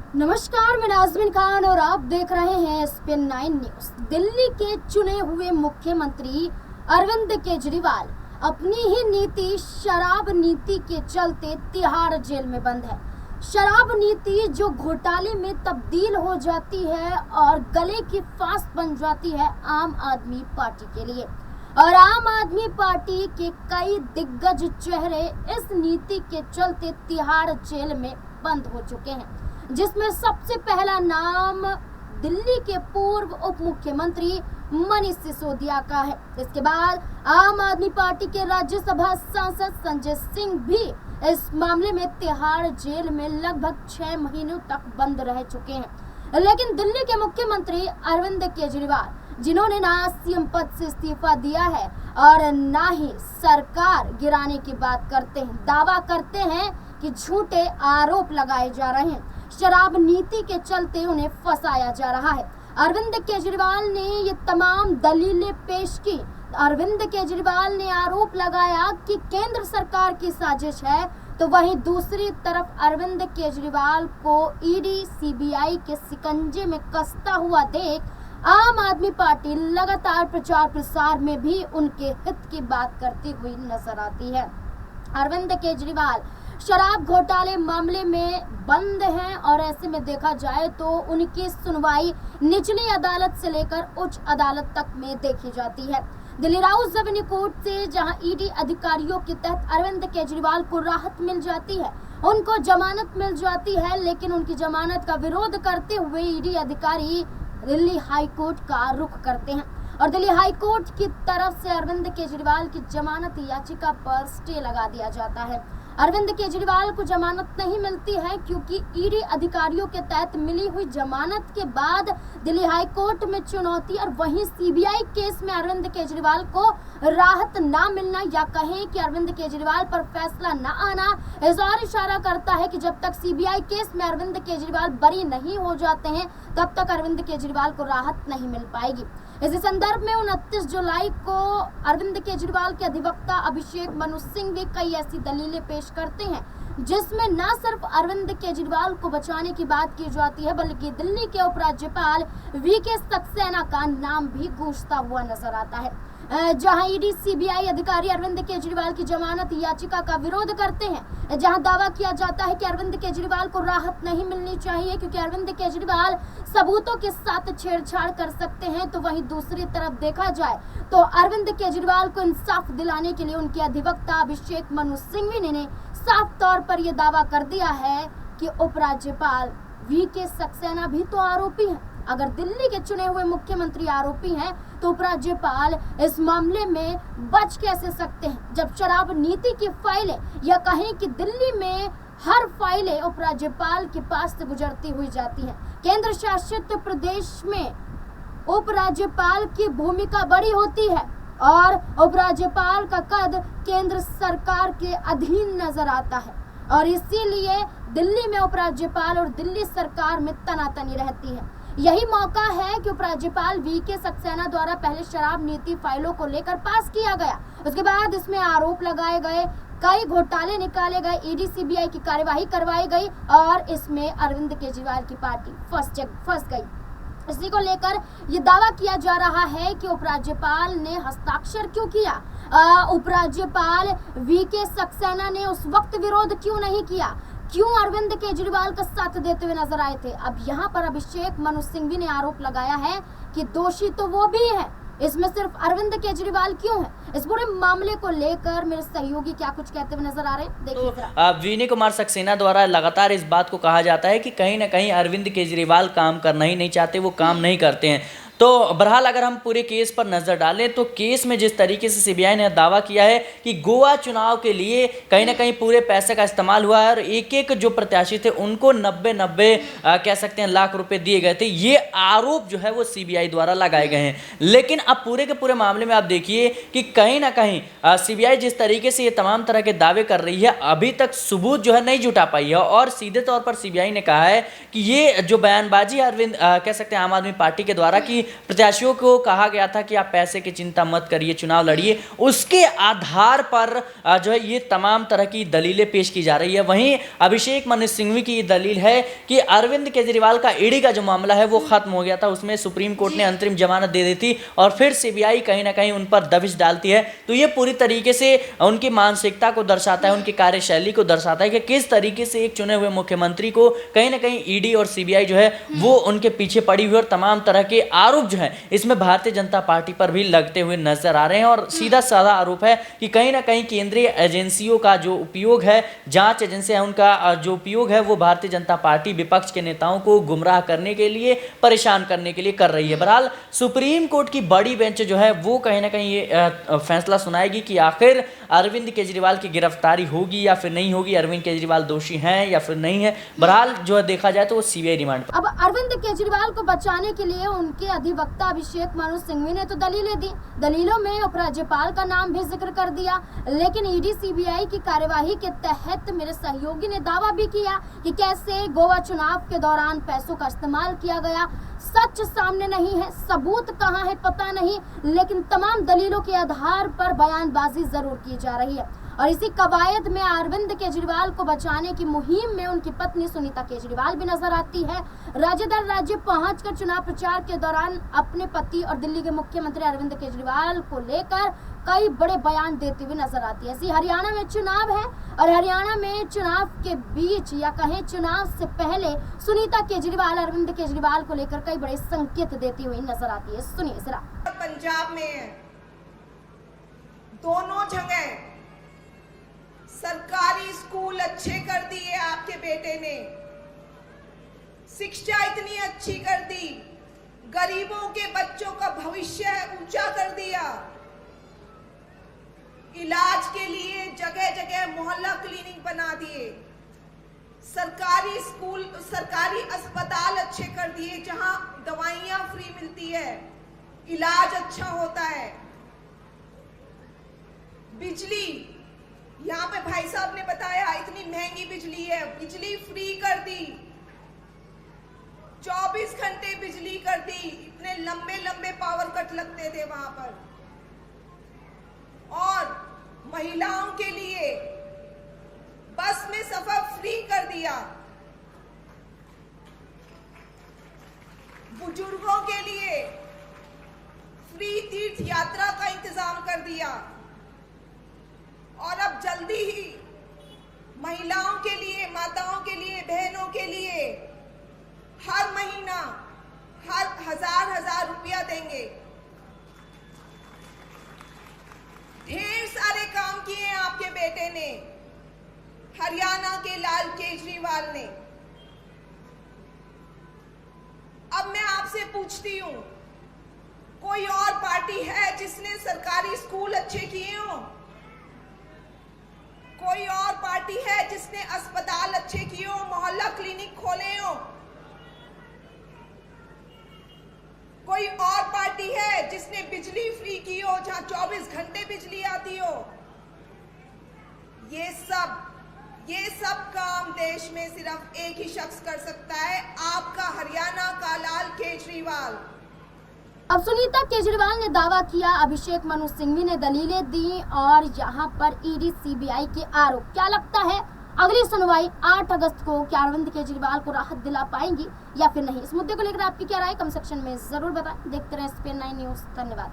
नमस्कार, मैं नाज़मीन खान और आप देख रहे हैं SPN 9 न्यूज। दिल्ली के चुने हुए मुख्यमंत्री अरविंद केजरीवाल अपनी ही नीति शराब नीति के चलते तिहाड़ जेल में बंद है। शराब नीति जो घोटाले में तब्दील हो जाती है और गले की फांस बन जाती है आम आदमी पार्टी के लिए, और आम आदमी पार्टी के कई दिग्गज चेहरे इस नीति के चलते तिहाड़ जेल में बंद हो चुके हैं, जिसमें सबसे पहला नाम दिल्ली के पूर्व उप मुख्यमंत्री मनीष सिसोदिया का है। इसके बाद आम आदमी पार्टी के राज्यसभा सांसद संजय सिंह भी इस मामले में तिहाड़ जेल में लगभग 6 महीनों तक बंद रह चुके हैं। लेकिन दिल्ली के मुख्यमंत्री अरविंद केजरीवाल, जिन्होंने ना सीएम पद से इस्तीफा दिया है और ना ही सरकार गिराने की बात करते हैं, दावा करते हैं कि झूठे आरोप लगाए जा रहे हैं, शराब नीति के चलते उन्हें फंसाया जा रहा है। अरविंद केजरीवाल ने ये तमाम दलीलें पेश की। अरविंद केजरीवाल ने आरोप लगाया कि केंद्र सरकार की साजिश है, तो वहीं दूसरी तरफ अरविंद केजरीवाल को ईडी सीबीआई के शिकंजे में कसता हुआ देख आम आदमी पार्टी लगातार प्रचार प्रसार में भी उनके हित की बात करती हुई नजर आती है। अरविंद केजरीवाल शराब घोटाले मामले में बंद हैं और ऐसे में देखा जाए तो उनकी सुनवाई निचली अदालत से लेकर उच्च अदालत तक में देखी जाती है। दिल्ली राउस रेवेन्यू कोर्ट से जहां ईडी अधिकारियों के तहत अरविंद केजरीवाल को राहत मिल जाती है, उनको जमानत मिल जाती है, लेकिन उनकी जमानत का विरोध करते हुए ईडी अधिकारी दिल्ली हाई कोर्ट का रुख करते हैं और दिल्ली हाई कोर्ट की तरफ से अरविंद केजरीवाल की जमानत याचिका पर स्टे लगा दिया जाता है। अरविंद केजरीवाल को जमानत नहीं मिलती है क्योंकि ईडी अधिकारियों के तहत मिली हुई जमानत के बाद दिल्ली हाई कोर्ट में चुनौती और वहीं सीबीआई केस में अरविंद केजरीवाल को राहत ना मिलना या कहें कि अरविंद केजरीवाल पर फैसला न आना इस और इशारा करता है कि जब तक सीबीआई केस में अरविंद केजरीवाल बरी नहीं हो जाते हैं तब तक अरविंद केजरीवाल को राहत नहीं मिल पाएगी। इसी संदर्भ में 29 जुलाई को अरविंद केजरीवाल के अधिवक्ता अभिषेक मनु सिंह भी कई ऐसी दलीलें पेश करते हैं जिसमें न सिर्फ अरविंद केजरीवाल को बचाने की बात की जाती है बल्कि दिल्ली के उपराज्यपाल वीके सक्सेना का नाम भी गूंजता हुआ नजर आता है। जहां ईडी सीबीआई अधिकारी अरविंद केजरीवाल की जमानत याचिका का विरोध करते हैं, जहां दावा किया जाता है कि अरविंद केजरीवाल को राहत नहीं मिलनी चाहिए क्योंकि अरविंद केजरीवाल सबूतों के साथ छेड़छाड़ कर सकते हैं, तो वहीं दूसरी तरफ देखा जाए तो अरविंद केजरीवाल को इंसाफ दिलाने के लिए उनके अधिवक्ता अभिषेक मनु सिंघवी ने साफ तौर पर यह दावा कर दिया है कि उपराज्यपाल वीके सक्सेना भी तो आरोपी हैं। अगर दिल्ली के चुने हुए मुख्यमंत्री आरोपी हैं तो उपराज्यपाल इस मामले में बच कैसे सकते हैं, जब शराब नीति की फाइलें या कहें कि दिल्ली में हर फाइलें उपराज्यपाल के पास से गुजरती हुई जाती हैं। केंद्र शासित प्रदेश में उपराज्यपाल की भूमिका बड़ी होती है और उपराज्यपाल का कद केंद्र सरकार के अधीन नजर आता है और इसीलिए दिल्ली में उपराज्यपाल और दिल्ली सरकार में तनातनी रहती है। यही मौका है कि उपराज्यपाल वीके सक्सेना द्वारा पहले शराब नीति फाइलों को लेकर पास किया गया, उसके बाद इसमें आरोप लगाए गए, कई घोटाले निकाले गए, ईडी सीबीआई की कार्यवाही करवाई गई और इसमें अरविंद केजरीवाल की पार्टी फंस गई। इसी को लेकर ये दावा किया जा रहा है कि उपराज्यपाल ने हस्ताक्षर क्यों किया, उपराज्यपाल वीके सक्सेना ने उस वक्त विरोध क्यों नहीं किया, क्यों अरविंद केजरीवाल का साथ देते हुए नजर आए थे। अब यहाँ पर अभिषेक मनु सिंघवी ने आरोप लगाया है कि दोषी तो वो भी है, इसमें सिर्फ अरविंद केजरीवाल क्यों है। इस पूरे मामले को लेकर मेरे सहयोगी क्या कुछ कहते हुए नजर आ रहे हैं, देखिए जरा। विनय कुमार सक्सेना द्वारा लगातार इस बात को कहा जाता है कि कहीं ना कहीं अरविंद केजरीवाल काम करना ही नहीं चाहते, वो काम नहीं करते हैं। तो बहरहाल अगर हम पूरे केस पर नज़र डालें तो केस में जिस तरीके से सीबीआई ने दावा किया है कि गोवा चुनाव के लिए कहीं ना कहीं पूरे पैसे का इस्तेमाल हुआ है और एक एक जो प्रत्याशी थे उनको 90 कह सकते हैं लाख रुपए दिए गए थे, ये आरोप जो है वो सीबीआई द्वारा लगाए गए हैं। लेकिन अब पूरे के पूरे मामले में आप देखिए कि कहीं ना कहीं सीबीआई जिस तरीके से ये तमाम तरह के दावे कर रही है अभी तक सबूत जो है नहीं जुटा पाई है और सीधे तौर पर सीबीआई ने कहा है कि ये जो बयानबाजी अरविंद कह सकते हैं आम आदमी पार्टी के द्वारा कि प्रत्याशियों को कहा गया था कि आप पैसे की चिंता मत करिए, चुनाव लड़िए, उसके आधार पर जो है ये तमाम तरह की दलीलें पेश की जा रही है। वहीं अभिषेक मनु सिंघवी की ये दलील है कि अरविंद केजरीवाल का ईडी का जो मामला है वो खत्म हो गया था, उसमें सुप्रीम कोर्ट ने अंतरिम जमानत दे दी थी और फिर सीबीआई कहीं ना कहीं उन पर दबिश डालती है। तो ये पूरी तरीके से उनकी मानसिकता को दर्शाता है, उनकी कार्यशैली को दर्शाता है कि किस तरीके से एक चुने हुए मुख्यमंत्री को कहीं ना कहीं ईडी और सीबीआई जो है वो उनके पीछे पड़ी हुई और तमाम तरह के आरोप जो है इसमें भारतीय जनता पार्टी पर भी लगते हुए नजर आ रहे हैं। और सीधा साधा आरोप है कि कहीं ना कहीं केंद्रीय एजेंसियों का जो उपयोग है, जांच एजेंसियां उनका जो उपयोग है वो भारतीय जनता पार्टी विपक्ष के नेताओं को गुमराह करने के लिए, परेशान करने के लिए कर रही है। बहरहाल सुप्रीम कोर्ट की बड़ी बेंच जो है वो कहीं ना कहीं ये फैसला सुनाएगी कि आखिर अरविंद केजरीवाल की गिरफ्तारी होगी या फिर नहीं होगी, अरविंद केजरीवाल दोषी हैं या फिर नहीं है। बहरहाल जो है देखा जाए तो वो सीबीआई रिमांड। अब अरविंद केजरीवाल को बचाने के लिए उनके अधिवक्ता अभिषेक मनु सिंघवी ने तो दलीलें दी, दलीलों में उपराज्यपाल का नाम भी जिक्र कर दिया, लेकिन ईडी सीबीआई की कार्यवाही के तहत मेरे सहयोगी ने दावा भी किया कि कैसे गोवा चुनाव के दौरान पैसों का इस्तेमाल किया गया। सच सामने नहीं है, सबूत कहाँ है पता नहीं, लेकिन तमाम दलीलों के आधार पर बयानबाजी जरूर की जा रही है। और इसी कवायद में अरविंद केजरीवाल को बचाने की मुहिम में उनकी पत्नी सुनीता केजरीवाल भी नजर आती है। राज्य दर राज्य पहुंचकर चुनाव प्रचार के दौरान अपने पति और दिल्ली के मुख्यमंत्री अरविंद केजरीवाल को लेकर कई बड़े बयान देती हुई नजर आती है। ऐसी हरियाणा में चुनाव है और हरियाणा में चुनाव के बीच या कहें चुनाव से पहले सुनीता केजरीवाल अरविंद केजरीवाल को लेकर कई बड़े संकेत देती हुई नजर आती है। सुनिए जरा। पंजाब में दोनों जगह सरकारी स्कूल अच्छे कर दिए आपके बेटे ने, शिक्षा इतनी अच्छी कर दी, गरीबों के बच्चों का भविष्य ऊंचा कर दिया, इलाज के लिए जगह जगह मोहल्ला क्लिनिक बना दिए, सरकारी स्कूल सरकारी अस्पताल अच्छे कर दिए जहां दवाइयां फ्री मिलती है, इलाज अच्छा होता है। बिजली, यहाँ पे भाई साहब ने बताया इतनी महंगी बिजली है, बिजली फ्री कर दी, 24 घंटे बिजली कर दी, इतने लंबे लंबे पावर कट लगते थे वहां पर। और महिलाओं के लिए बस में सफर फ्री कर दिया, बुजुर्गों के लिए फ्री तीर्थ यात्रा का इंतजाम कर दिया और अब जल्दी ही महिलाओं के लिए, माताओं के लिए, बहनों के लिए हर महीना हर हजार रुपया देंगे। ढेर सारे काम किए हैं आपके बेटे ने, हरियाणा के लाल केजरीवाल ने। अब मैं आपसे पूछती हूं, कोई और पार्टी है जिसने सरकारी स्कूल अच्छे किए हो? कोई और पार्टी है जिसने अस्पताल अच्छे किए हो, मोहल्ला क्लिनिक खोले हो? कोई और पार्टी है जिसने बिजली फ्री की हो, जहां 24 घंटे बिजली आती हो? ये सब काम देश में सिर्फ एक ही शख्स कर सकता है, आपका हरियाणा का लाल केजरीवाल। अब सुनीता केजरीवाल ने दावा किया, अभिषेक मनु सिंघवी ने दलीलें दी और यहाँ पर ईडी सीबीआई के आरोप। क्या लगता है अगली सुनवाई 8 अगस्त को क्या अरविंद केजरीवाल को राहत दिला पाएंगी या फिर नहीं? इस मुद्दे को लेकर आपकी क्या राय कमेंट सेक्शन में जरूर बताएं। देखते रहें SPN9 न्यूज़। धन्यवाद।